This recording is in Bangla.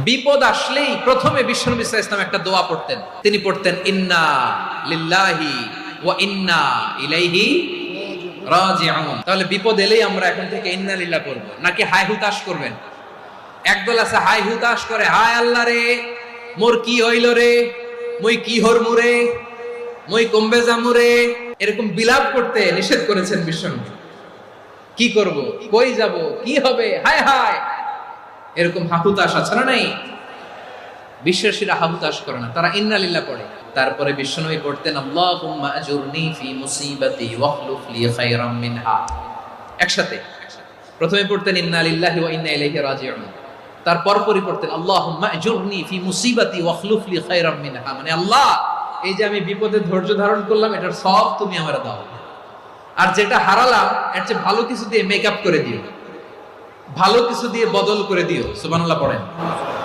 বিপদ আসলেই প্রথমে বিশ্বনবী সাল্লাল্লাহু আলাইহি ওয়াসাল্লাম একটা দোয়া পড়তেন। তিনি পড়তেন ইন্না লিল্লাহি ওয়া ইন্না ইলাইহি রাজিউন। তাহলে বিপদ এলেই আমরা এখন থেকে ইন্না লিল্লাহ করব, নাকি হাই হুতাশ করবেন? একদল আছে হাই হুতাশ করে, হায় আল্লাহ রে মোর কি হইল রে, মই কি হরমু রে, মই কমবে যামু রে, এরকম বিলাপ করতে নিষেধ করেছেন বিশ্বনবী। কি করব, কই যাব, কি হবে, হায় হায়, এরকম হাহুতাশ আছে না? নাই, বিশ্বাসীরা হাহুতাশ করে না, তারা ইন্না লিল্লাহ পড়ে। তারপরে বিশ্বনবী পড়তেন আল্লাহুম্মা আজুরনি ফি মুসিবাতি ওয়াখলুফ লি খায়রাম মিনহা। একসাথে প্রথমে পড়তেন ইন্না লিল্লাহি ওয়া ইন্না ইলাইহি রাজিউন, তারপর পরে পড়তেন আল্লাহুম্মা আজুরনি ফি মুসিবাতি ওয়াখলুফ লি খায়রাম মিনহা, মানে আল্লাহ এই যে আমি বিপদে ধৈর্য ধারণ করলাম এটার সব তুমি আমারে দাও, আর যেটা হারালাম এর চেয়ে ভালো কিছু দিয়ে মেকআপ করে দিও, ভালো কিছু দিয়ে বদল করে দিও। সুবহানাল্লাহ পড়েন।